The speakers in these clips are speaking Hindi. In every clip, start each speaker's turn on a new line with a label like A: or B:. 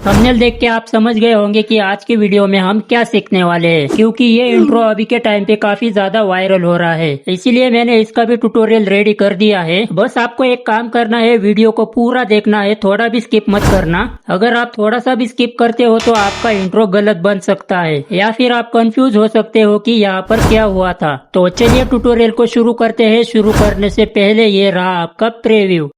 A: थंबनेल देख के आप समझ गए होंगे कि आज की वीडियो में हम क्या सीखने वाले हैं, क्योंकि ये इंट्रो अभी के टाइम पे काफी ज्यादा वायरल हो रहा है। इसीलिए मैंने इसका भी ट्यूटोरियल रेडी कर दिया है। बस आपको एक काम करना है, वीडियो को पूरा देखना है, थोड़ा भी स्किप मत करना। अगर आप थोड़ा सा भी स्किप करते हो तो आपका इंट्रो गलत बन सकता है या फिर आप कंफ्यूज हो सकते हो कि यहाँ पर क्या हुआ था। तो चलिए ट्यूटोरियल को शुरू करते हैं। शुरू करने से पहले ये रहा आपका प्रीव्यू।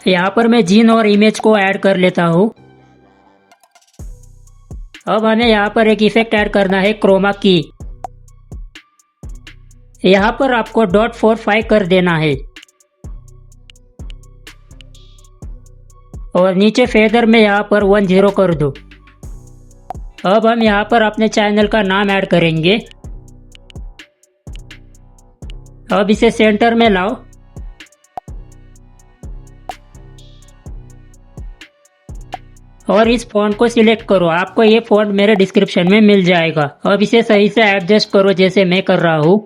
A: यहाँ पर मैं जीन और इमेज को ऐड कर लेता हूँ। अब हमें यहाँ पर एक इफेक्ट ऐड करना है, क्रोमा की। यहाँ पर आपको .45 कर देना है और नीचे फेदर में यहाँ पर 10 कर दो। अब हम यहाँ पर अपने चैनल का नाम ऐड करेंगे। अब इसे सेंटर में लाओ और इस फॉन्ट को सिलेक्ट करो। आपको ये फॉन्ट मेरे डिस्क्रिप्शन में मिल जाएगा। अब इसे सही से एडजस्ट करो जैसे मैं कर रहा हूँ।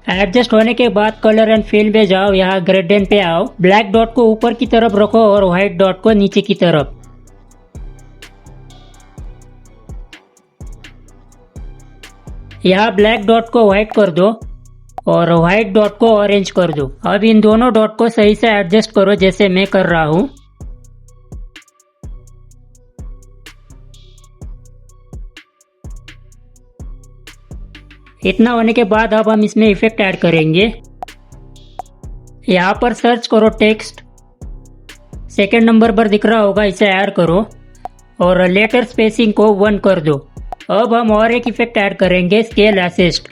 A: एडजस्ट होने के बाद कलर एंड फिल में जाओ, यहाँ ग्रेडियंट पे आओ। ब्लैक डॉट को ऊपर की तरफ रखो और व्हाइट डॉट को नीचे की तरफ। यहाँ ब्लैक डॉट को व्हाइट कर दो और व्हाइट डॉट को ऑरेंज कर दो। अब इन दोनों डॉट को सही से एडजस्ट करो जैसे मैं कर रहा हूँ। इतना होने के बाद अब हम इसमें इफेक्ट ऐड करेंगे। यहाँ पर सर्च करो टेक्स्ट, सेकंड नंबर पर दिख रहा होगा, इसे ऐड करो और लेटर स्पेसिंग को 1 कर दो। अब हम और एक इफेक्ट ऐड करेंगे, स्केल असिस्ट।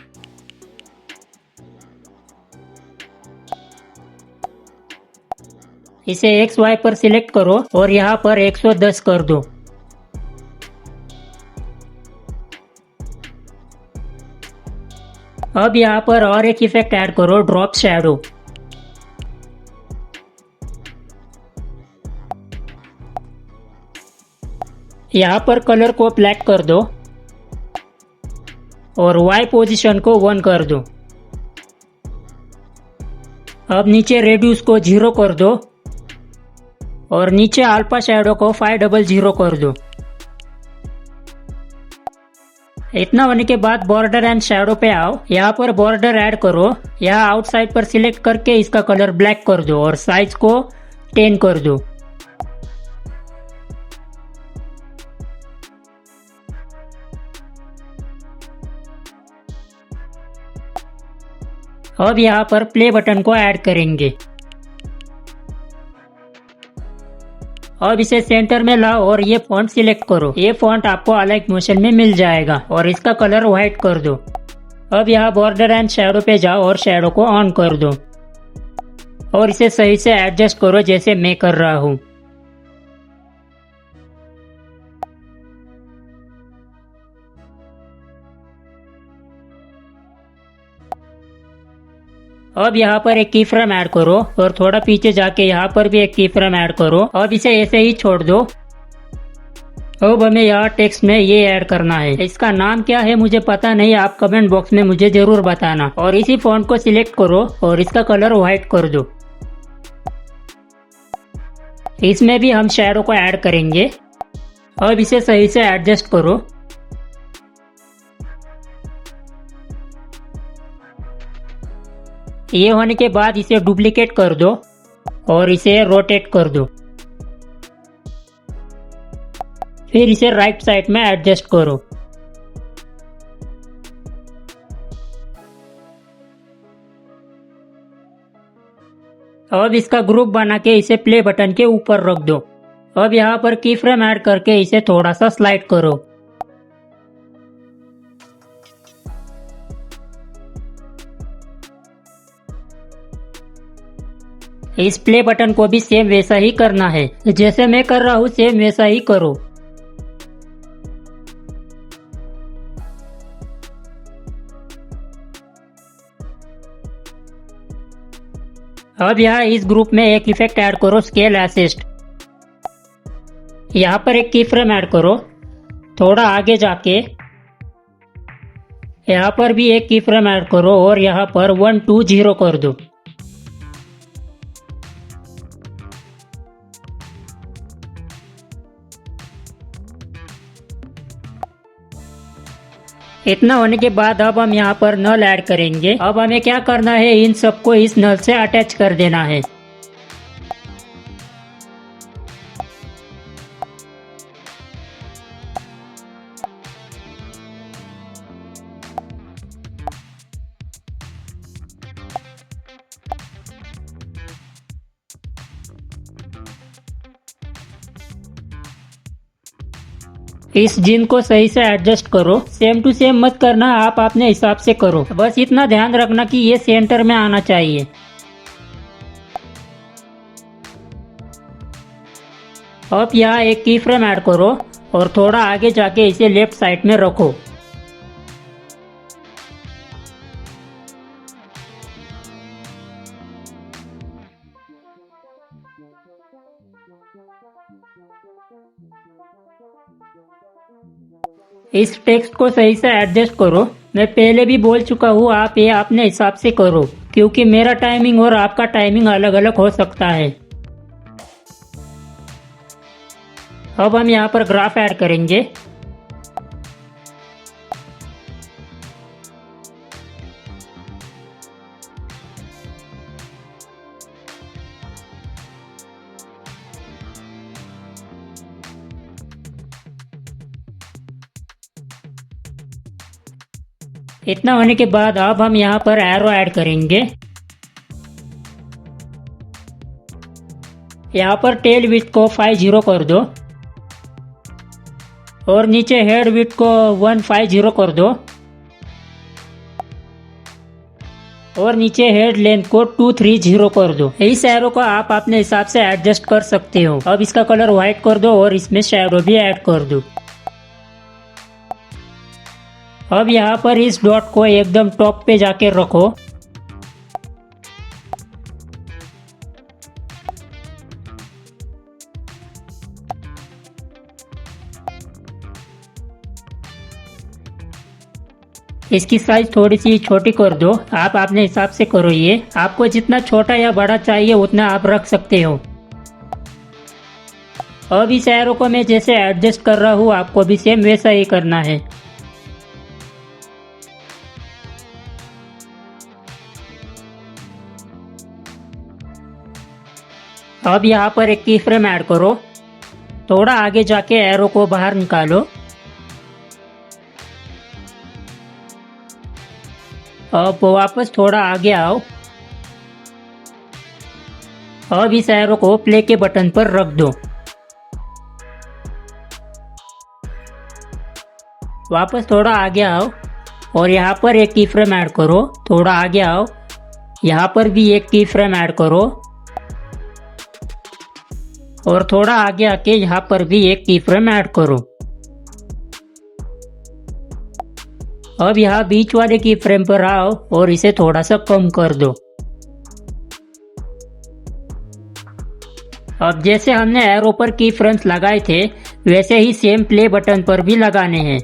A: इसे XY पर सिलेक्ट करो और यहाँ पर 110 कर दो। अब यहाँ पर और एक इफेक्ट ऐड करो, ड्रॉप शैडो। यहाँ पर कलर को ब्लैक कर दो और Y पोजीशन को 1 कर दो। अब नीचे रेड्यूस को 0 कर दो और नीचे अल्फा शैडो को 500 कर दो। इतना होने के बाद बॉर्डर एंड शैडो पे आओ। यहाँ पर बॉर्डर ऐड करो। यहाँ आउटसाइड पर सिलेक्ट करके इसका कलर ब्लैक कर दो और साइज को 10 कर दो। अब यहाँ पर प्ले बटन को ऐड करेंगे। अब इसे सेंटर में लाओ और ये फॉन्ट सिलेक्ट करो। ये फॉन्ट आपको अलाइक मोशन में मिल जाएगा और इसका कलर व्हाइट कर दो। अब यहाँ बॉर्डर एंड शैडो पे जाओ और शैडो को ऑन कर दो और इसे सही से एडजस्ट करो जैसे मैं कर रहा हूँ। अब यहाँ पर एक की फ्रेम ऐड करो और थोड़ा पीछे जाके यहाँ पर भी एक की फ्रेम ऐड करो। अब इसे ऐसे ही छोड़ दो। अब हमें यहाँ टेक्स्ट में ये ऐड करना है। इसका नाम क्या है मुझे पता नहीं, आप कमेंट बॉक्स में मुझे जरूर बताना। और इसी फॉन्ट को सिलेक्ट करो और इसका कलर व्हाइट कर दो। इसमें भी हम शैडो को ऐड करेंगे। अब इसे सही से एडजस्ट करो। ये होने के बाद इसे डुप्लीकेट कर दो और इसे रोटेट कर दो। फिर इसे राइट साइड में एडजस्ट करो। अब इसका ग्रुप बना के इसे प्ले बटन के ऊपर रख दो। अब यहाँ पर की फ्रेम ऐड करके इसे थोड़ा सा स्लाइड करो। इस प्ले बटन को भी सेम वैसा ही करना है, जैसे मैं कर रहा हूँ सेम वैसा ही करो। अब यहाँ इस ग्रुप में एक इफेक्ट ऐड करो, स्केल असिस्ट। यहाँ पर एक की फ्रेम ऐड करो। थोड़ा आगे जाके यहाँ पर भी एक की फ्रेम ऐड करो और यहाँ पर 1 2 0 कर दो। इतना होने के बाद अब हम यहाँ पर नल ऐड करेंगे। अब हमें क्या करना है, इन सबको इस नल से अटैच कर देना है। इस जिन को सही से एडजस्ट करो, सेम टू सेम मत करना, आप अपने हिसाब से करो। बस इतना ध्यान रखना कि ये सेंटर में आना चाहिए। अब यहाँ एक की फ्रेम ऐड करो और थोड़ा आगे जाके इसे लेफ्ट साइड में रखो। इस टेक्स्ट को सही से एडजस्ट करो। मैं पहले भी बोल चुका हूँ, आप ये अपने हिसाब से करो, क्योंकि मेरा टाइमिंग और आपका टाइमिंग अलग अलग हो सकता है। अब हम यहाँ पर ग्राफ ऐड करेंगे। इतना होने के बाद अब हम यहाँ पर एरो ऐड करेंगे। यहाँ पर टेल विड्थ को 50 कर दो और नीचे हेड विड्थ को 150 कर दो और नीचे हेड लेंथ को 230 कर दो। इस एरो को आप अपने हिसाब से एडजस्ट कर सकते हो। अब इसका कलर व्हाइट कर दो और इसमें शैडो भी ऐड कर दो। अब यहाँ पर इस डॉट को एकदम टॉप पे जाके रखो। इसकी साइज थोड़ी सी छोटी कर दो, आप अपने हिसाब से करो। ये आपको जितना छोटा या बड़ा चाहिए उतना आप रख सकते हो। अब इस एरो को मैं जैसे एडजस्ट कर रहा हूँ, आपको भी सेम वैसा ही करना है। अब यहाँ पर एक की फ्रेम ऐड करो। थोड़ा आगे जाके एरो को बाहर निकालो। अब वापस थोड़ा आगे आओ। अब इस एरो को प्ले के बटन पर रख दो। वापस थोड़ा आगे आओ और यहाँ पर एक की फ्रेम ऐड करो। थोड़ा आगे आओ, यहाँ पर भी एक की फ्रेम ऐड करो और थोड़ा आगे आके यहाँ पर भी एक की फ्रेम ऐड करो। अब यहाँ बीच वाले की फ्रेम पर आओ और इसे थोड़ा सा कम कर दो। अब जैसे हमने एरो पर की फ्रेम्स लगाए थे, वैसे ही सेम प्ले बटन पर भी लगाने हैं।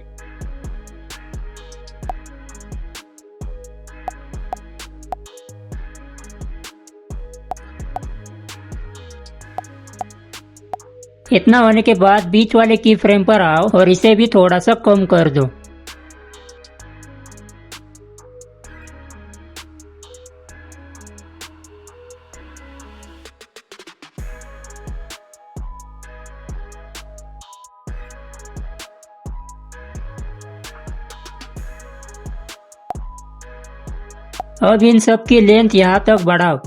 A: इतना होने के बाद बीच वाले की फ्रेम पर आओ और इसे भी थोड़ा सा कम कर दो। अब इन सब की लेंथ यहाँ तक बढ़ाओ।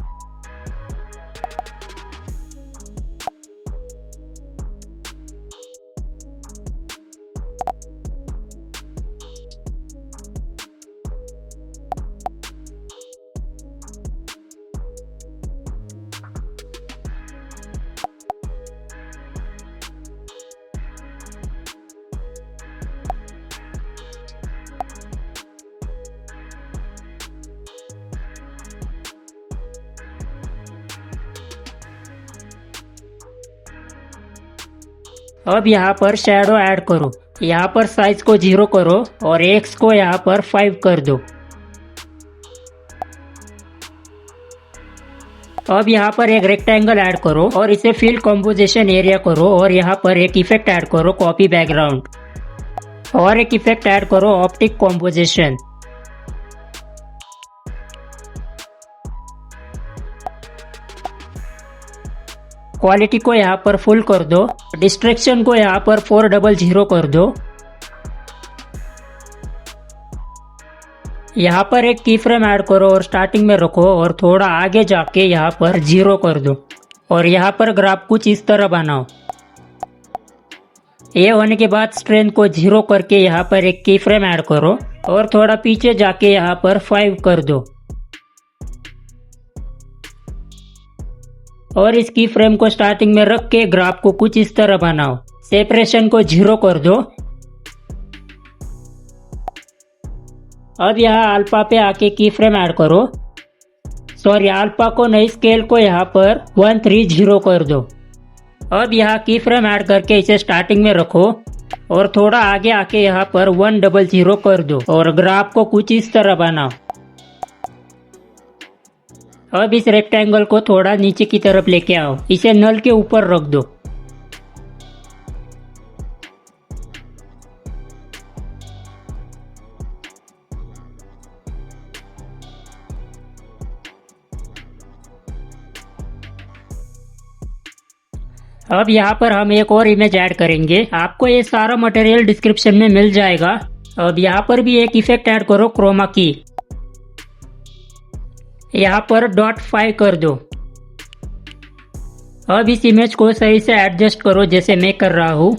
A: अब यहाँ पर शैडो ऐड करो। यहाँ पर साइज को 0 करो और एक्स को यहाँ पर 5 कर दो। अब यहाँ पर एक रेक्टेंगल ऐड करो और इसे फिल कंपोजिशन एरिया करो और यहाँ पर एक इफेक्ट ऐड करो कॉपी बैकग्राउंड और एक इफेक्ट ऐड करो ऑप्टिक कंपोजिशन। क्वालिटी को यहाँ पर फुल कर दो। डिस्ट्रैक्शन को यहाँ पर 400 कर दो। यहाँ पर एक की फ्रेम ऐड करो और स्टार्टिंग में रखो और थोड़ा आगे जाके यहाँ पर 0 कर दो और यहाँ पर ग्राफ कुछ इस तरह बनाओ। ये होने के बाद स्ट्रेंथ को 0 करके यहाँ पर एक की फ्रेम ऐड करो और थोड़ा पीछे जाके यहाँ पर 5 कर दो और इस की फ्रेम को स्टार्टिंग में रख के ग्राफ को कुछ इस तरह बनाओ। सेपरेशन को 0 कर दो। अब यहाँ अल्फा पे आके की फ्रेम ऐड करो। सॉरी, अल्फा को नहीं, स्केल को यहाँ पर 130 कर दो। अब यहाँ की फ्रेम ऐड करके इसे स्टार्टिंग में रखो और थोड़ा आगे आके यहाँ पर 100 कर दो और ग्राफ को कुछ इस तरह बनाओ। अब इस रेक्टेंगल को थोड़ा नीचे की तरफ लेके आओ, इसे नल के ऊपर रख दो। अब यहाँ पर हम एक और इमेज ऐड करेंगे। आपको ये सारा मटेरियल डिस्क्रिप्शन में मिल जाएगा। अब यहाँ पर भी एक इफेक्ट ऐड करो क्रोमा की। यहाँ पर .5 कर दो। अब इस इमेज को सही से एडजस्ट करो जैसे मैं कर रहा हूँ।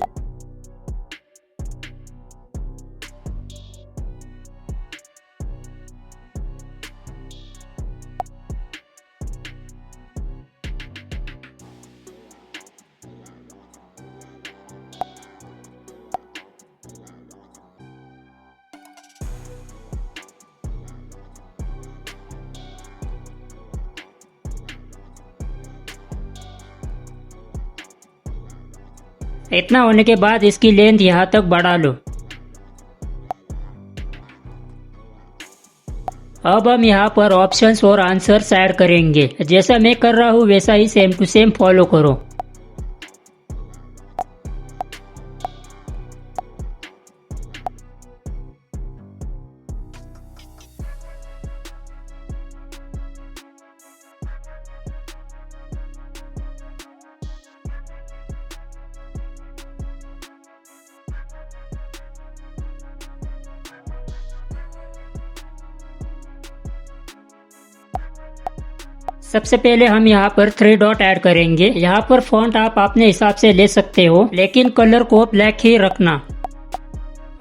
A: इतना होने के बाद इसकी लेंथ यहाँ तक बढ़ा लो। अब हम यहाँ पर ऑप्शंस और आंसर्स ऐड करेंगे। जैसा मैं कर रहा हूँ वैसा ही सेम टू सेम फॉलो करो। सबसे पहले हम यहाँ पर 3 डॉट ऐड करेंगे। यहाँ पर फॉन्ट आप अपने हिसाब से ले सकते हो, लेकिन कलर को ब्लैक ही रखना।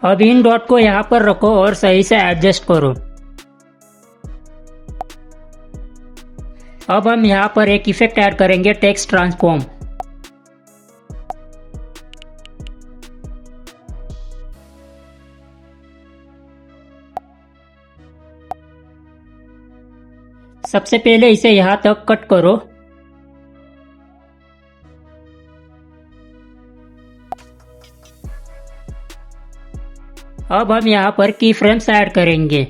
A: अब इन डॉट को यहाँ पर रखो और सही से एडजस्ट करो। अब हम यहाँ पर एक इफेक्ट ऐड करेंगे टेक्स्ट ट्रांसफॉर्म। सबसे पहले इसे यहाँ तक कट करो। अब हम यहाँ पर की फ्रेम्स ऐड करेंगे।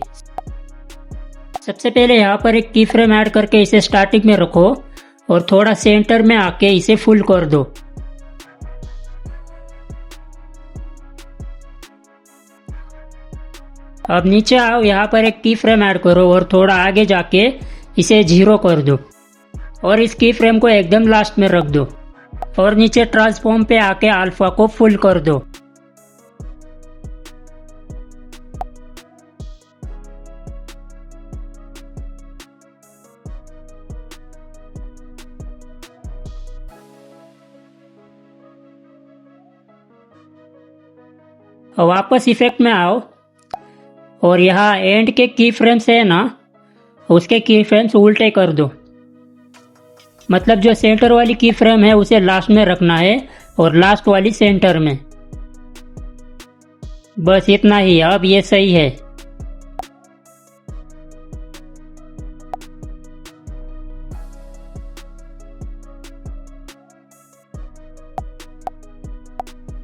A: सबसे पहले यहाँ पर एक की फ्रेम ऐड करके इसे स्टार्टिंग में रखो और थोड़ा सेंटर में आके इसे फुल कर दो। अब नीचे आओ, यहाँ पर एक की फ्रेम ऐड करो और थोड़ा आगे जाके इसे 0 कर दो और इस की फ्रेम को एकदम लास्ट में रख दो और नीचे ट्रांसफॉर्म पे आके अल्फा को फुल कर दो। वापस इफेक्ट में आओ और यहाँ एंड के की फ्रेम्स है ना, उसके की फ्रेम्स उल्टे कर दो। मतलब जो सेंटर वाली की फ्रेम है उसे लास्ट में रखना है और लास्ट वाली सेंटर में। बस इतना ही। अब ये सही है।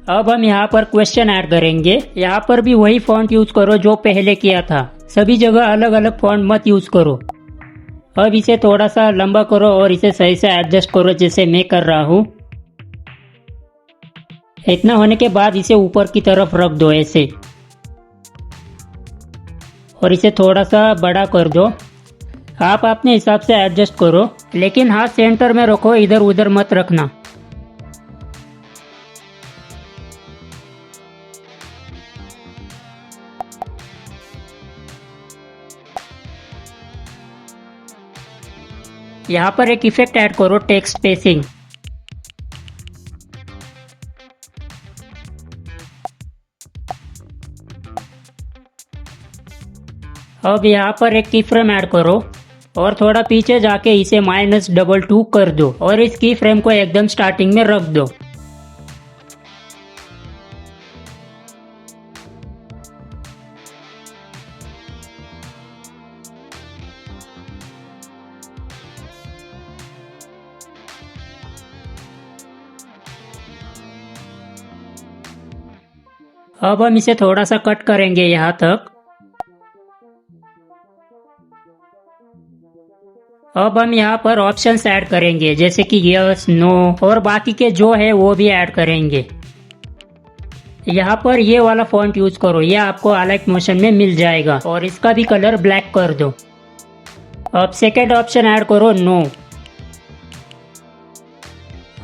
A: अब हम यहाँ पर क्वेश्चन ऐड करेंगे। यहाँ पर भी वही फॉन्ट यूज करो जो पहले किया था, सभी जगह अलग अलग फॉन्ट मत यूज करो। अब इसे थोड़ा सा लंबा करो और इसे सही से एडजस्ट करो जैसे मैं कर रहा हूँ। इतना होने के बाद इसे ऊपर की तरफ रख दो ऐसे, और इसे थोड़ा सा बड़ा कर दो। आप अपने हिसाब से एडजस्ट करो, लेकिन हाथ सेंटर में रखो, इधर उधर मत रखना। यहाँ पर एक इफेक्ट ऐड करो, टेक्स्ट स्पेसिंग। अब यहाँ पर एक की फ्रेम ऐड करो और थोड़ा पीछे जाके इसे -2 कर दो और इस की फ्रेम को एकदम स्टार्टिंग में रख दो। अब हम इसे थोड़ा सा कट करेंगे यहाँ तक। अब हम यहाँ पर ऑप्शंस ऐड करेंगे जैसे कि यस, नो और बाकी के जो है वो भी ऐड करेंगे। यहाँ पर ये वाला फॉन्ट यूज करो, ये आपको अलाइक मोशन में मिल जाएगा और इसका भी कलर ब्लैक कर दो। अब सेकेंड ऑप्शन ऐड करो, नो।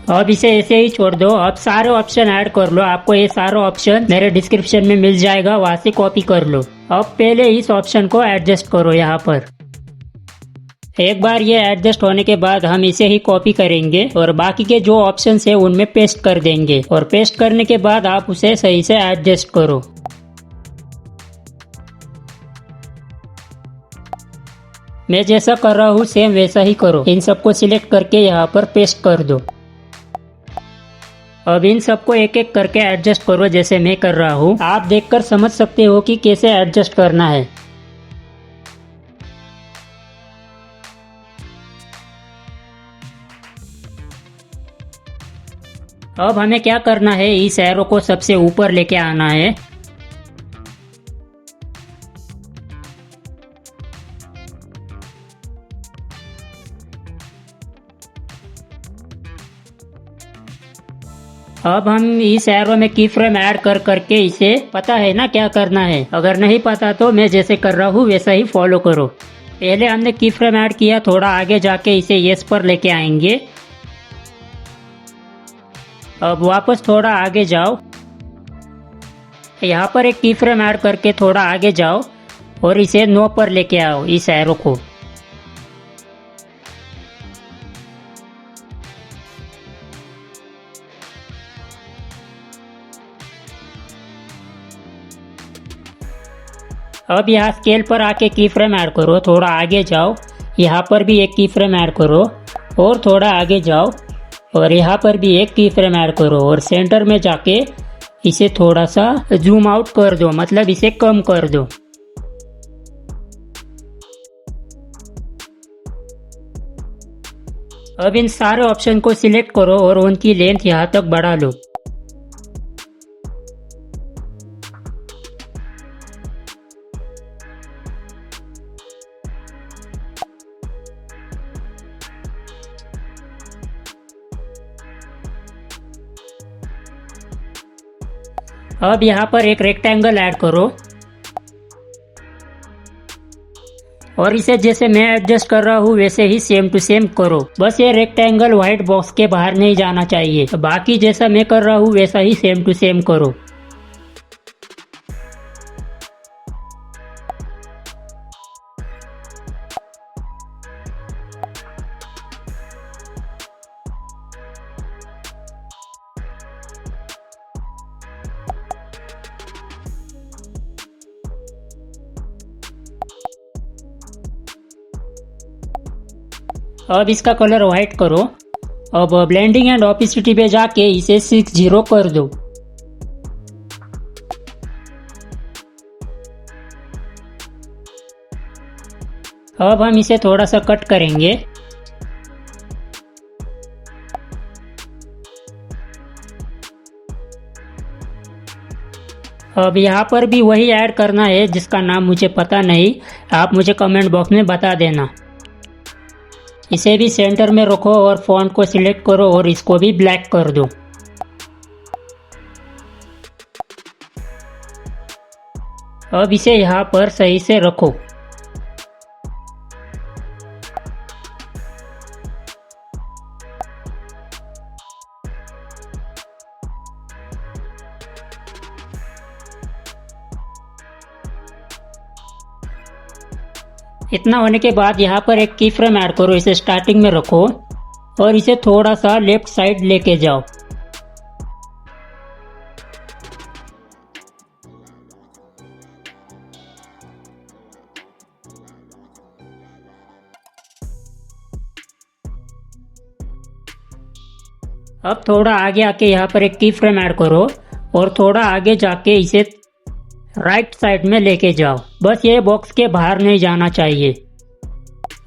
A: अब इसे ऐसे ही छोड़ दो। अब सारे ऑप्शन ऐड कर लो, आपको ये सारे ऑप्शन मेरे डिस्क्रिप्शन में मिल जाएगा, वहां से कॉपी कर लो। अब पहले इस ऑप्शन को एडजस्ट करो यहाँ पर। एक बार ये एडजस्ट होने के बाद हम इसे ही कॉपी करेंगे और बाकी के जो ऑप्शंस है उनमें पेस्ट कर देंगे और पेस्ट करने के बाद आप उसे सही से एडजस्ट करो। मैं जैसा कर रहा हूँ सेम वैसा ही करो। इन सबको सिलेक्ट करके यहाँ पर पेस्ट कर दो। अब इन सबको एक एक करके एडजस्ट करो जैसे मैं कर रहा हूँ। आप देखकर समझ सकते हो कि कैसे एडजस्ट करना है। अब हमें क्या करना है, इस एरो को सबसे ऊपर लेके आना है। अब हम इस एरो में की फ्रेम ऐड कर करके इसे पता है ना क्या करना है। अगर नहीं पता तो मैं जैसे कर रहा हूँ वैसा ही फॉलो करो। पहले हमने की फ्रेम ऐड किया, थोड़ा आगे जाके इसे यस पर लेके आएंगे। अब वापस थोड़ा आगे जाओ, यहाँ पर एक की फ्रेम ऐड करके थोड़ा आगे जाओ और इसे नो पर लेके आओ इस एरो को। अब यहाँ स्केल पर आके की फ्रेम ऐड करो, थोड़ा आगे जाओ, यहाँ पर भी एक की फ्रेम ऐड करो और थोड़ा आगे जाओ और यहाँ पर भी एक की फ्रेम ऐड करो और सेंटर में जाके इसे थोड़ा सा जूम आउट कर दो, मतलब इसे कम कर दो। अब इन सारे ऑप्शन को सिलेक्ट करो और उनकी लेंथ यहाँ तक बढ़ा लो। अब यहाँ पर एक रेक्टेंगल ऐड करो और इसे जैसे मैं एडजस्ट कर रहा हूँ वैसे ही सेम टू सेम करो। बस ये रेक्टेंगल व्हाइट बॉक्स के बाहर नहीं जाना चाहिए। बाकी जैसा मैं कर रहा हूँ वैसा ही सेम टू सेम करो। अब इसका कलर व्हाइट करो। अब ब्लेंडिंग एंड ऑपेसिटी पे जाके इसे 60 कर दो। अब हम इसे थोड़ा सा कट करेंगे। अब यहाँ पर भी वही ऐड करना है जिसका नाम मुझे पता नहीं, आप मुझे कमेंट बॉक्स में बता देना। इसे भी सेंटर में रखो और फॉन्ट को सिलेक्ट करो और इसको भी ब्लैक कर दो। अब इसे यहाँ पर सही से रखो। इतना होने के बाद यहाँ पर एक की फ्रेम ऐड करो, इसे स्टार्टिंग में रखो और इसे थोड़ा सा लेफ्ट साइड लेके जाओ। अब थोड़ा आगे आके यहाँ पर एक की फ्रेम ऐड करो और थोड़ा आगे जाके इसे राइट साइड में लेके जाओ। बस ये बॉक्स के बाहर नहीं जाना चाहिए।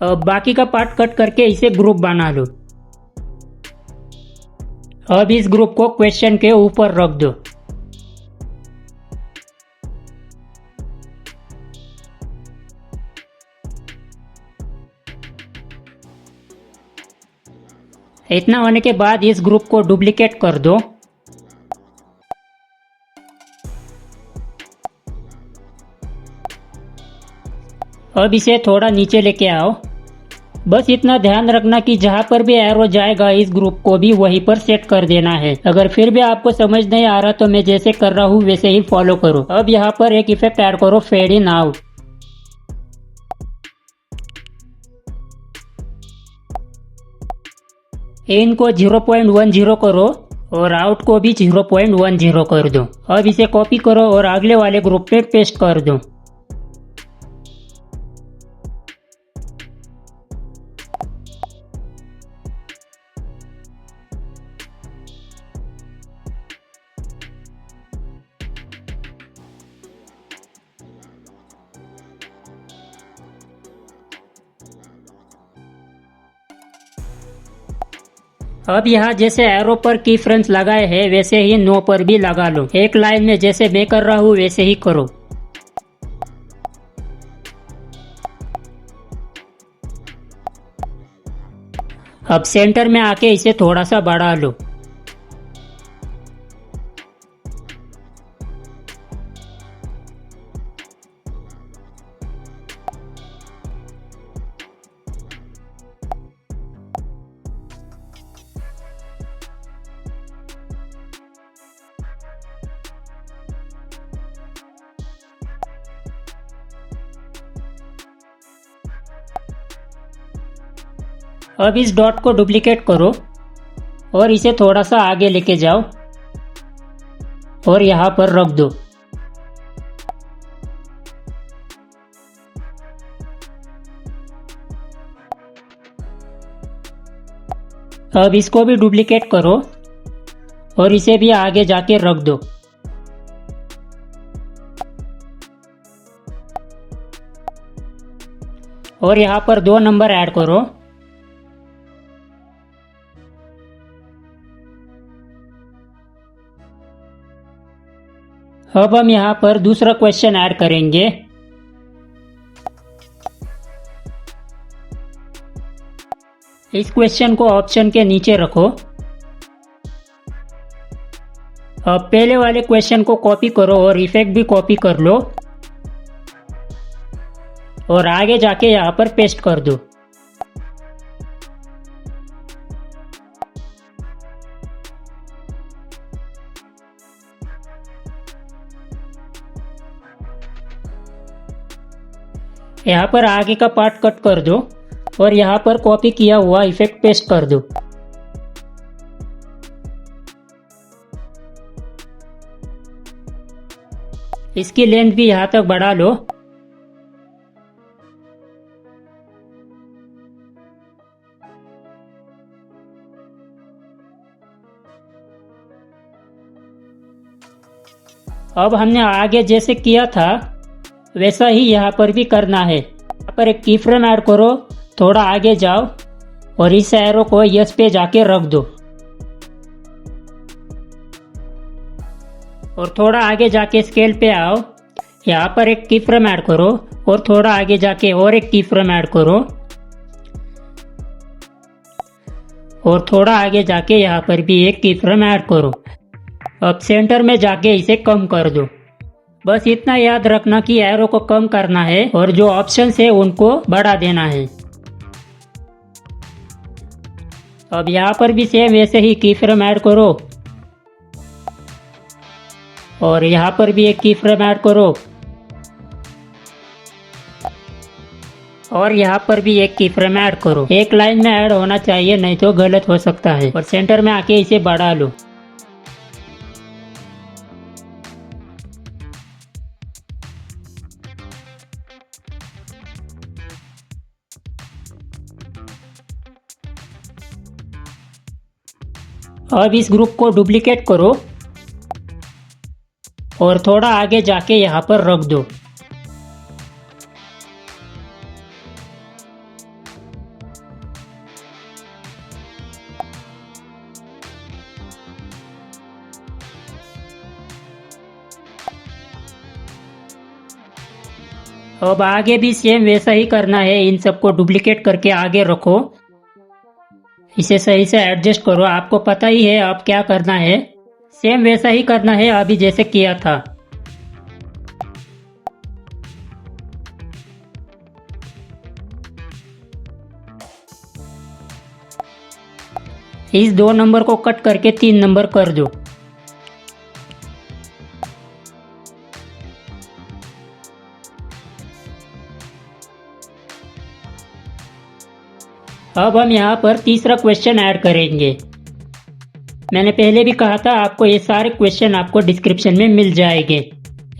A: अब बाकी का पार्ट कट करके इसे ग्रुप बना लो। अब इस ग्रुप को क्वेश्चन के ऊपर रख दो। इतना होने के बाद इस ग्रुप को डुप्लीकेट कर दो। अब इसे थोड़ा नीचे लेके आओ। बस इतना ध्यान रखना कि जहाँ पर भी एरो जाएगा इस ग्रुप को भी वहीं पर सेट कर देना है। अगर फिर भी आपको समझ नहीं आ रहा तो मैं जैसे कर रहा हूँ वैसे ही फॉलो करो। अब यहाँ पर एक इफेक्ट ऐड करो, फेड इन आउट। इन को 0.10 करो और आउट को भी 0.10 कर दो। अब इसे कॉपी करो और अगले वाले ग्रुप पे पेस्ट कर दो। अब यहाँ जैसे एरो पर की फ्रेम्स लगाए हैं वैसे ही नो पर भी लगा लो। एक लाइन में जैसे मैं कर रहा हूँ वैसे ही करो। अब सेंटर में आके इसे थोड़ा सा बढ़ा लो। अब इस डॉट को डुप्लीकेट करो और इसे थोड़ा सा आगे लेके जाओ और यहाँ पर रख दो। अब इसको भी डुप्लीकेट करो और इसे भी आगे जाके रख दो। और यहाँ पर 2 नंबर ऐड करो। अब हम यहाँ पर दूसरा क्वेश्चन ऐड करेंगे। इस क्वेश्चन को ऑप्शन के नीचे रखो। अब पहले वाले क्वेश्चन को कॉपी करो और इफेक्ट भी कॉपी कर लो और आगे जाके यहाँ पर पेस्ट कर दो। यहाँ पर आगे का पार्ट कट कर दो और यहाँ पर कॉपी किया हुआ इफेक्ट पेस्ट कर दो। इसकी लेंथ भी यहाँ तक बढ़ा लो। अब हमने आगे जैसे किया था वैसा ही यहाँ पर भी करना है। यहाँ पर एक की फ्रेम ऐड करो, थोड़ा आगे जाओ और इस एरो को यस पे जाके रख दो और थोड़ा आगे जाके स्केल पे आओ, यहाँ पर एक की फ्रेम ऐड करो और थोड़ा आगे जाके और एक की फ्रेम ऐड करो और थोड़ा आगे जाके यहाँ पर भी एक की फ्रेम ऐड करो। अब सेंटर में जाके इसे कम कर दो। बस इतना याद रखना कि एरो को कम करना है और जो ऑप्शंस है उनको बढ़ा देना है। अब यहाँ पर भी सेम वैसे ही की फ्रेम ऐड करो और यहाँ पर भी एक की फ्रेम ऐड करो और यहाँ पर भी एक की फ्रेम ऐड करो। एक लाइन में ऐड होना चाहिए, नहीं तो गलत हो सकता है। और सेंटर में आके इसे बढ़ा लो। अब इस ग्रुप को डुप्लीकेट करो और थोड़ा आगे जाके यहाँ पर रख दो। अब आगे भी सेम वैसा ही करना है, इन सबको डुप्लीकेट करके आगे रखो। इसे सही से एडजस्ट करो, आपको पता ही है अब क्या करना है। सेम वैसा ही करना है अभी जैसे किया था। इस 2 नंबर को कट करके 3 नंबर कर दो। अब हम यहाँ पर तीसरा क्वेश्चन ऐड करेंगे। मैंने पहले भी कहा था आपको ये सारे क्वेश्चन आपको डिस्क्रिप्शन में मिल जाएंगे,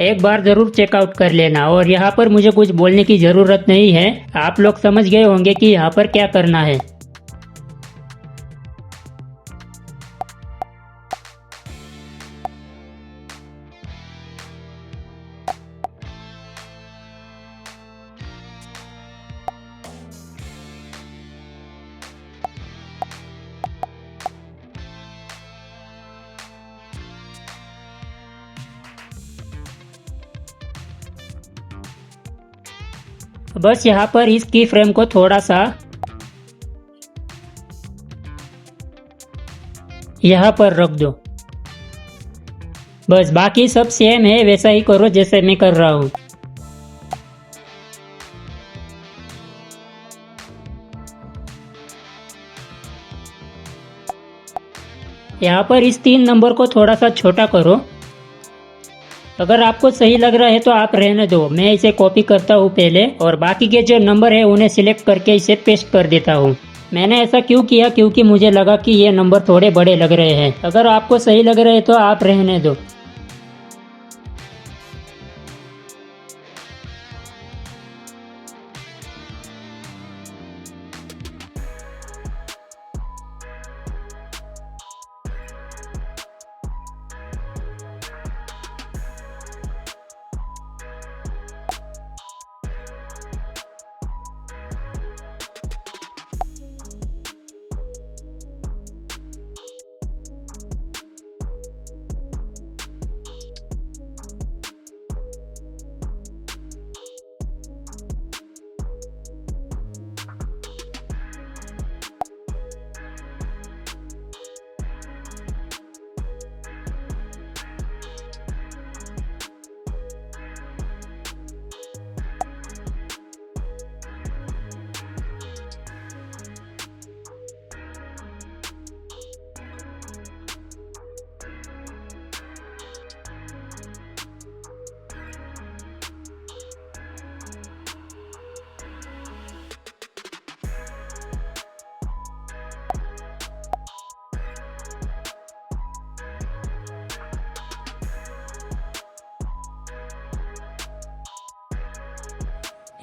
A: एक बार जरूर चेकआउट कर लेना। और यहाँ पर मुझे कुछ बोलने की जरूरत नहीं है, आप लोग समझ गए होंगे कि यहाँ पर क्या करना है। बस यहाँ पर इस की फ्रेम को थोड़ा सा यहाँ पर रख दो। बस बाकी सब सेम है, वैसा ही करो जैसे मैं कर रहा हूँ। यहाँ पर इस 3 नंबर को थोड़ा सा छोटा करो। अगर आपको सही लग रहा है तो आप रहने दो, मैं इसे कॉपी करता हूँ पहले और बाकी के जो नंबर है उन्हें सिलेक्ट करके इसे पेस्ट कर देता हूँ। मैंने ऐसा क्यों किया, क्योंकि मुझे लगा कि ये नंबर थोड़े बड़े लग रहे हैं। अगर आपको सही लग रहे हैं तो आप रहने दो।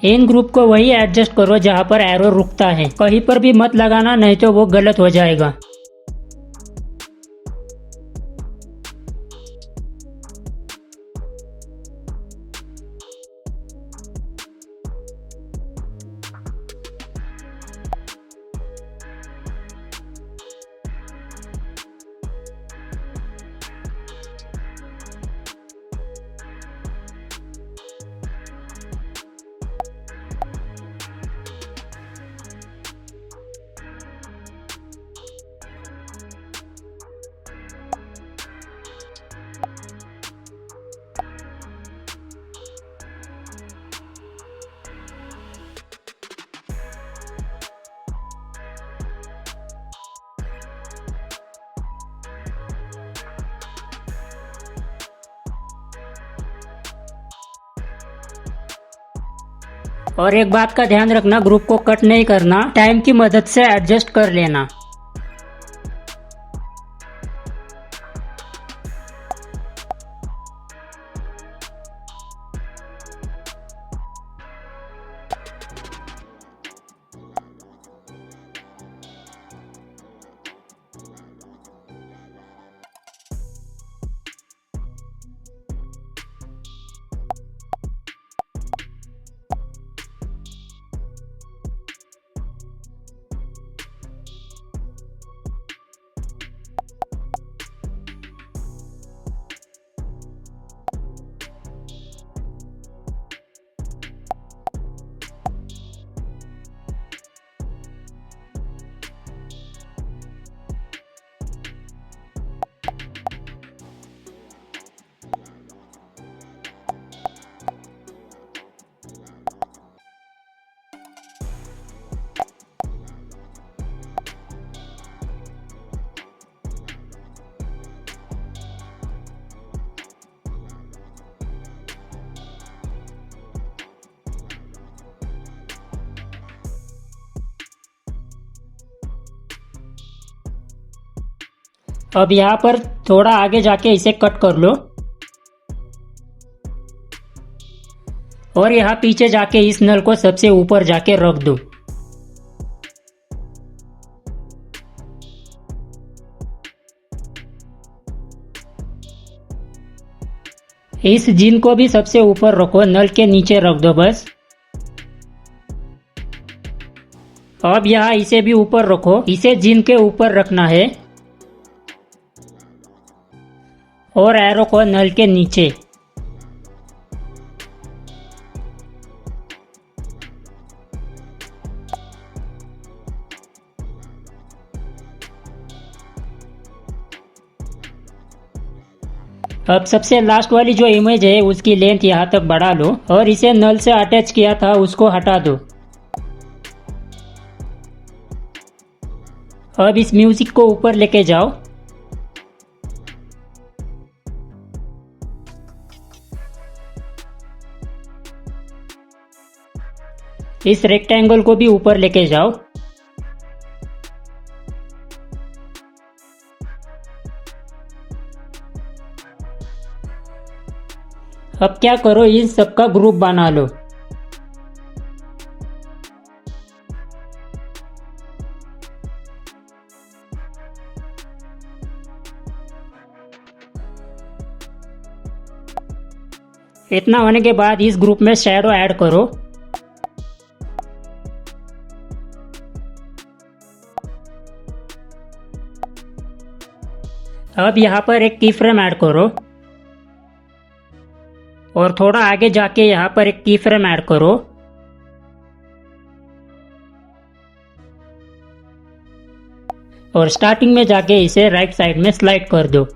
A: इन ग्रुप को वही एडजस्ट करो जहाँ पर एरो रुकता है, कहीं पर भी मत लगाना, नहीं तो वो गलत हो जाएगा। और एक बात का ध्यान रखना, ग्रुप को कट नहीं करना, टाइम की मदद से एडजस्ट कर लेना। अब यहाँ पर थोड़ा आगे जाके इसे कट कर लो और यहाँ पीछे जाके इस नल को सबसे ऊपर जाके रख दो। इस जिन को भी सबसे ऊपर रखो, नल के नीचे रख दो बस। अब यहाँ इसे भी ऊपर रखो, इसे जिन के ऊपर रखना है और एरो को नल के नीचे। अब सबसे लास्ट वाली जो इमेज है उसकी लेंथ यहाँ तक बढ़ा लो और इसे नल से अटैच किया था उसको हटा दो। अब इस म्यूजिक को ऊपर लेके जाओ। इस रेक्टेंगल को भी ऊपर लेके जाओ। अब क्या करो, इन सबका ग्रुप बना लो। इतना होने के बाद इस ग्रुप में शैडो ऐड करो। अब यहाँ पर एक की फ्रेम ऐड करो और थोड़ा आगे जाके यहाँ पर एक की फ्रेम ऐड करो। और स्टार्टिंग में जाके इसे राइट साइड में स्लाइड कर दो।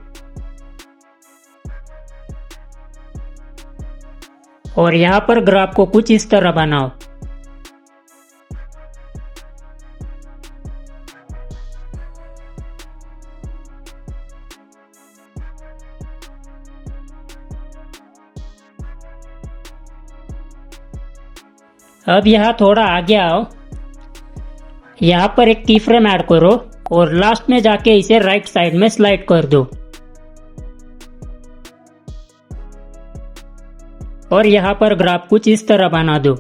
A: और यहाँ पर ग्राफ को कुछ इस तरह बनाओ। अब यहाँ थोड़ा आगे आओ, यहाँ पर एक की फ्रेम ऐड करो और लास्ट में जाके इसे राइट साइड में स्लाइड कर दो। और यहाँ पर ग्राफ कुछ इस तरह बना दो।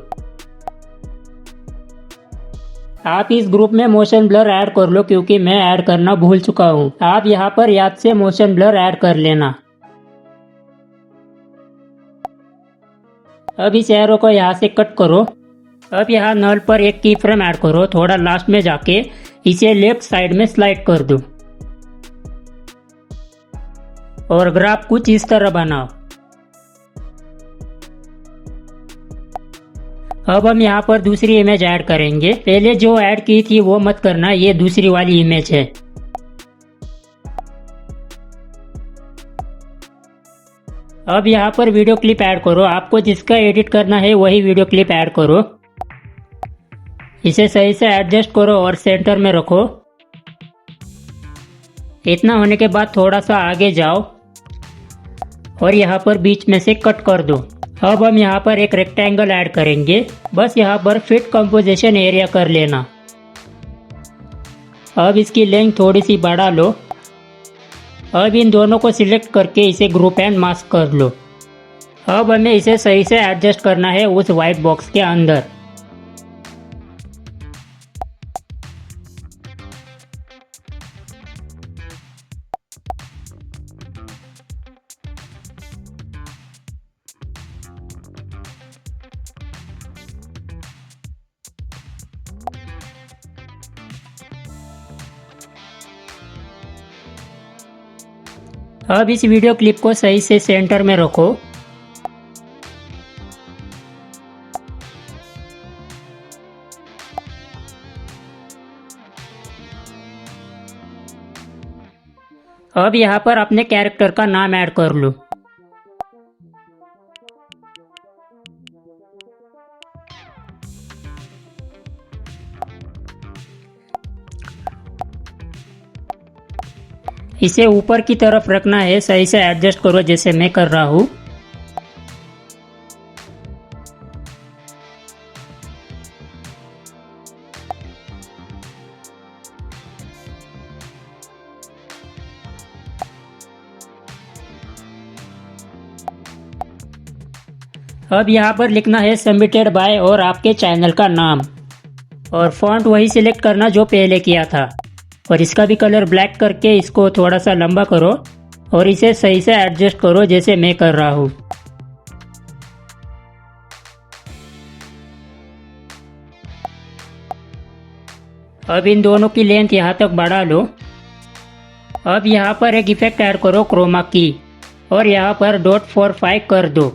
A: आप इस ग्रुप में मोशन ब्लर ऐड कर लो क्योंकि मैं ऐड करना भूल चुका हूँ। आप यहाँ पर याद से मोशन ब्लर ऐड कर लेना। अब इस एरो को यहाँ से कट करो। अब यहाँ नल पर एक की फ्रेम ऐड करो, थोड़ा लास्ट में जाके इसे लेफ्ट साइड में स्लाइड कर दो और ग्राफ कुछ इस तरह बनाओ। अब हम यहाँ पर दूसरी इमेज ऐड करेंगे। पहले जो ऐड की थी वो मत करना, ये दूसरी वाली इमेज है। अब यहाँ पर वीडियो क्लिप ऐड करो। आपको जिसका एडिट करना है वही वीडियो क्लिप ऐड करो। इसे सही से एडजस्ट करो और सेंटर में रखो। इतना होने के बाद थोड़ा सा आगे जाओ और यहाँ पर बीच में से कट कर दो। अब हम यहाँ पर एक रेक्टेंगल ऐड करेंगे। बस यहाँ पर फिट कंपोजिशन एरिया कर लेना। अब इसकी लेंथ थोड़ी सी बढ़ा लो। अब इन दोनों को सिलेक्ट करके इसे ग्रुप एंड मास्क कर लो। अब हमें इसे सही से एडजस्ट करना है उस वाइट बॉक्स के अंदर। अब इस वीडियो क्लिप को सही से सेंटर में रखो। अब यहाँ पर अपने कैरेक्टर का नाम ऐड कर लो। इसे ऊपर की तरफ रखना है, सही से एडजस्ट करो जैसे मैं कर रहा हूँ। अब यहाँ पर लिखना है सबमिटेड बाय और आपके चैनल का नाम, और फॉन्ट वही सिलेक्ट करना जो पहले किया था। और इसका भी कलर ब्लैक करके इसको थोड़ा सा लंबा करो और इसे सही से एडजस्ट करो जैसे मैं कर रहा हूँ। अब इन दोनों की लेंथ यहाँ तक बढ़ा लो। अब यहाँ पर एक इफेक्ट ऐड करो क्रोमा की, और यहाँ पर .45 कर दो।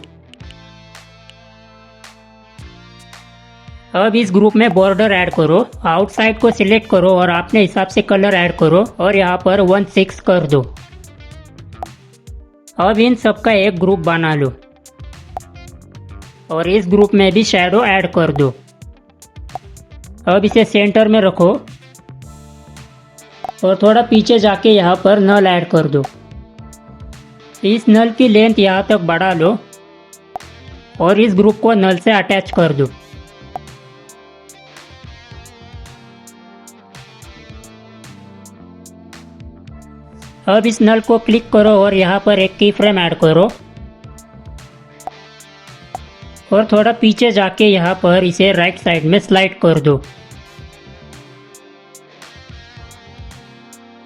A: अब इस ग्रुप में बॉर्डर ऐड करो। आउटसाइड को सिलेक्ट करो और अपने हिसाब से कलर ऐड करो और यहाँ पर 16 कर दो। अब इन सब का एक ग्रुप बना लो और इस ग्रुप में भी शैडो ऐड कर दो। अब इसे सेंटर में रखो और थोड़ा पीछे जाके यहाँ पर नल ऐड कर दो। इस नल की लेंथ यहाँ तक बढ़ा लो और इस ग्रुप को नल से अटैच कर दो। अब इस नल को क्लिक करो और यहाँ पर एक की फ्रेम ऐड करो और थोड़ा पीछे जाके यहाँ पर इसे राइट साइड में स्लाइड कर दो।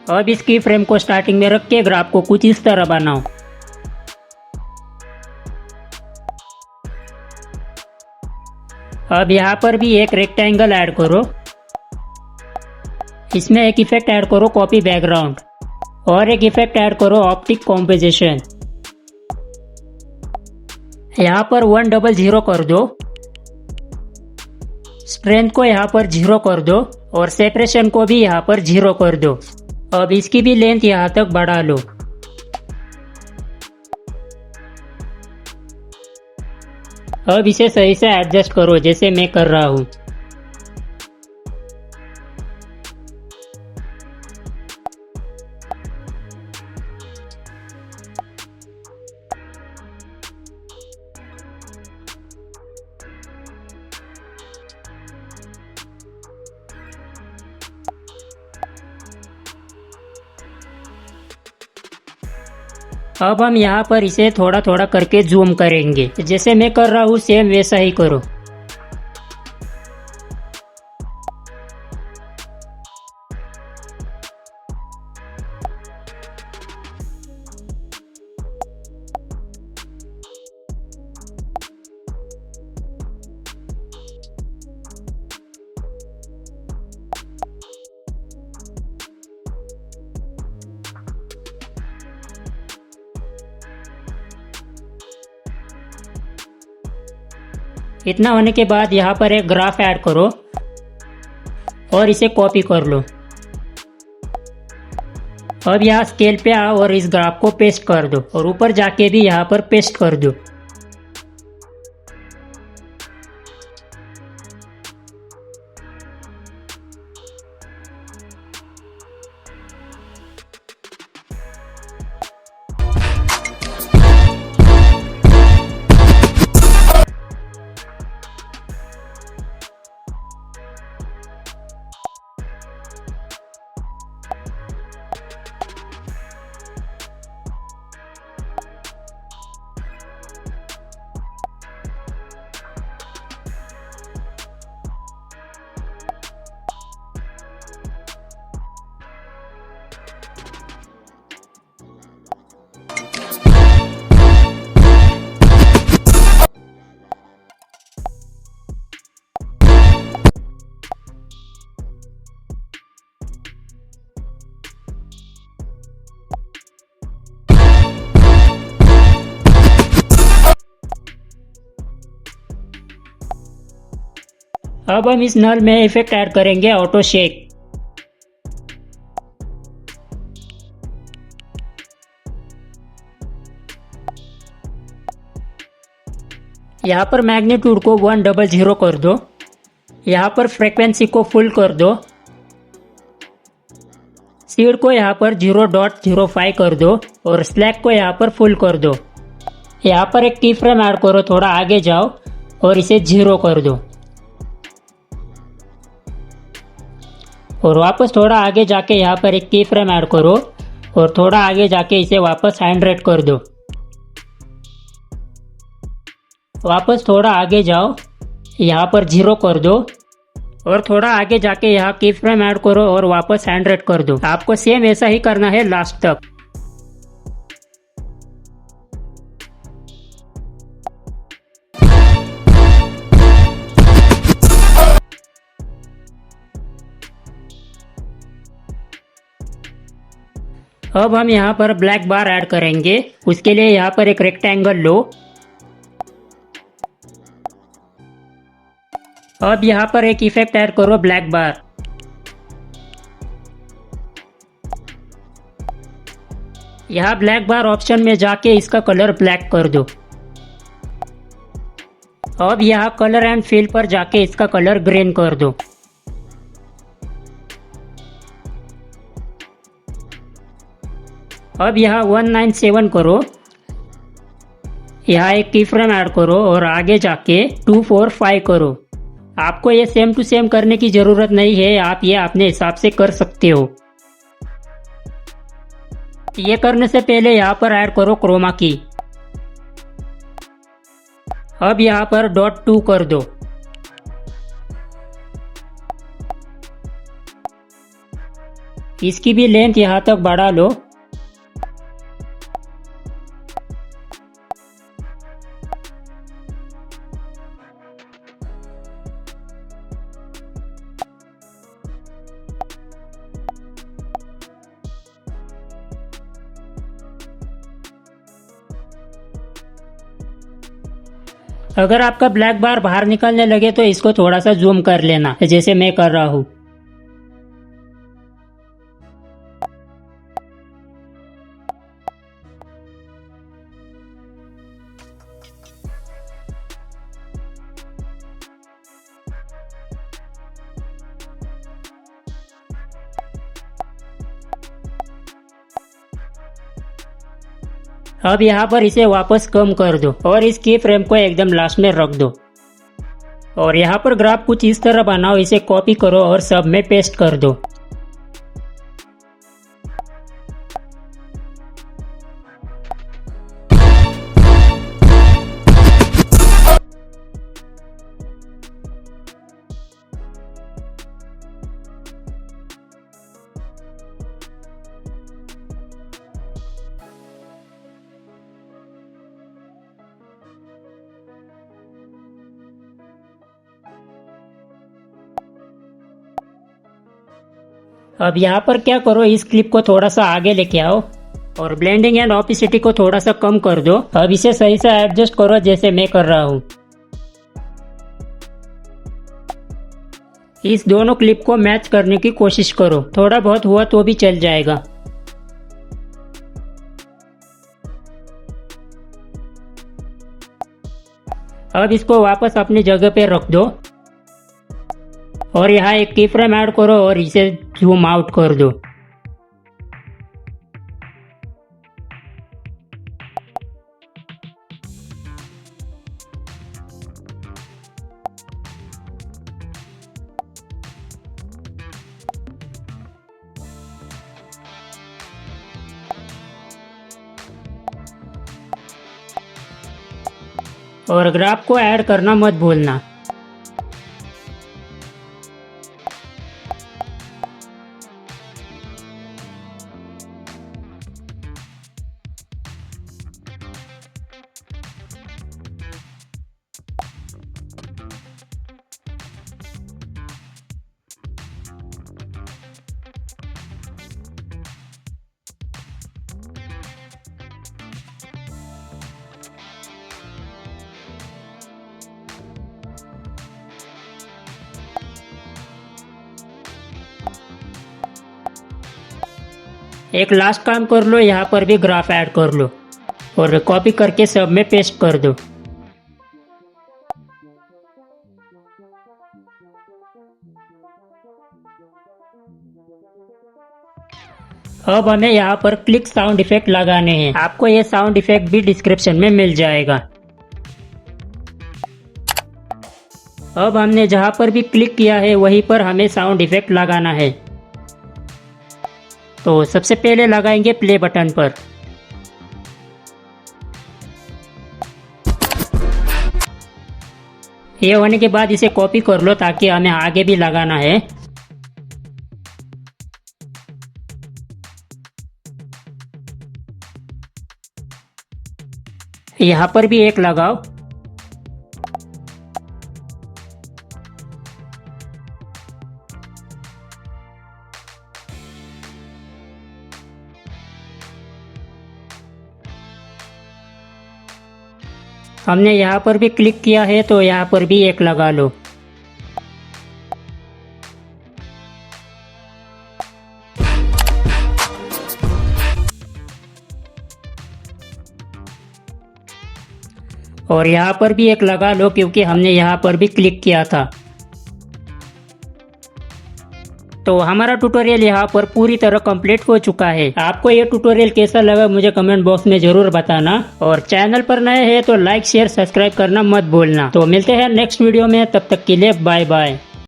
A: अब इस की फ्रेम को स्टार्टिंग में रख के ग्राफ को कुछ इस तरह बनाओ। अब यहाँ पर भी एक रेक्टेंगल ऐड करो। इसमें एक इफेक्ट ऐड करो कॉपी बैकग्राउंड और एक इफेक्ट ऐड करो ऑप्टिक कॉम्पोजिशन। यहाँ पर 100 कर दो। स्ट्रेंथ को यहाँ पर 0 कर दो और सेपरेशन को भी यहाँ पर 0 कर दो। अब इसकी भी लेंथ यहाँ तक बढ़ा लो। अब इसे सही से एडजस्ट करो जैसे मैं कर रहा हूँ। अब हम यहाँ पर इसे थोड़ा थोड़ा करके जूम करेंगे। जैसे मैं कर रहा हूँ सेम वैसा ही करो। इतना होने के बाद यहाँ पर एक ग्राफ ऐड करो और इसे कॉपी कर लो। अब यहाँ स्केल पे आओ और इस ग्राफ को पेस्ट कर दो और ऊपर जाके भी यहाँ पर पेस्ट कर दो। अब हम इस नल में इफेक्ट ऐड करेंगे ऑटो शेक। यहाँ पर मैग्नीट्यूड को 100 कर दो। यहाँ पर फ्रीक्वेंसी को फुल कर दो। सीड को यहाँ पर 0.05 कर दो और स्लैक को यहाँ पर फुल कर दो। यहाँ पर एक की फ्रेम ऐड करो, थोड़ा आगे जाओ और इसे 0 कर दो और वापस थोड़ा आगे जाके यहाँ पर एक की फ्रेम ऐड करो और थोड़ा आगे जाके इसे वापस 100 कर दो। वापस थोड़ा आगे जाओ, यहाँ पर 0 कर दो और थोड़ा आगे जाके यहाँ की फ्रेम ऐड करो और वापस 100 कर दो। आपको सेम ऐसा ही करना है लास्ट तक। अब हम यहाँ पर ब्लैक बार ऐड करेंगे। उसके लिए यहाँ पर एक रेक्टेंगल लो। अब यहाँ पर एक इफेक्ट ऐड करो ब्लैक बार। यहाँ ब्लैक बार ऑप्शन में जाके इसका कलर ब्लैक कर दो। अब यहाँ कलर एंड फिल पर जाके इसका कलर ग्रीन कर दो। अब यहाँ 197 करो। यहाँ एक की फ्रेम ऐड करो और आगे जाके 245 करो। आपको ये सेम टू सेम करने की जरूरत नहीं है, आप ये अपने हिसाब से कर सकते हो। ये करने से पहले यहाँ पर ऐड करो क्रोमा की। अब यहाँ पर .2 कर दो। इसकी भी लेंथ यहाँ तक बढ़ा लो। अगर आपका ब्लैक बार बाहर निकलने लगे तो इसको थोड़ा सा जूम कर लेना, जैसे मैं कर रहा हूँ। अब यहाँ पर इसे वापस कम कर दो और इस की फ्रेम को एकदम लास्ट में रख दो और यहाँ पर ग्राफ कुछ इस तरह बनाओ। इसे कॉपी करो और सब में पेस्ट कर दो। अब यहाँ पर क्या करो, इस क्लिप को थोड़ा सा आगे लेके आओ और ब्लेंडिंग एंड ऑपेसिटी को थोड़ा सा कम कर दो। अब इसे सही से एडजस्ट करो जैसे मैं कर रहा हूँ। इस दोनों क्लिप को मैच करने की कोशिश करो, थोड़ा बहुत हुआ तो भी चल जाएगा। अब इसको वापस अपनी जगह पे रख दो और यहाँ एक की फ्रेम ऐड करो और इसे जूम आउट कर दो। और ग्राफ को ऐड करना मत भूलना। एक लास्ट काम कर लो, यहाँ पर भी ग्राफ ऐड कर लो और कॉपी करके सब में पेस्ट कर दो। अब हमें यहाँ पर क्लिक साउंड इफेक्ट लगाने हैं। आपको ये साउंड इफेक्ट भी डिस्क्रिप्शन में मिल जाएगा। अब हमने जहाँ पर भी क्लिक किया है वहीं पर हमें साउंड इफेक्ट लगाना है। तो सबसे पहले लगाएंगे प्ले बटन पर। ये होने के बाद इसे कॉपी कर लो ताकि हमें आगे भी लगाना है। यहाँ पर भी एक लगाओ। हमने यहाँ पर भी क्लिक किया है तो यहाँ पर भी एक लगा लो। और यहाँ पर भी एक लगा लो क्योंकि हमने यहाँ पर भी क्लिक किया था। तो हमारा ट्यूटोरियल यहाँ पर पूरी तरह कंप्लीट हो चुका है। आपको ये ट्यूटोरियल कैसा लगा मुझे कमेंट बॉक्स में जरूर बताना, और चैनल पर नए हैं तो लाइक शेयर सब्सक्राइब करना मत भूलना। तो मिलते हैं नेक्स्ट वीडियो में, तब तक के लिए बाय बाय।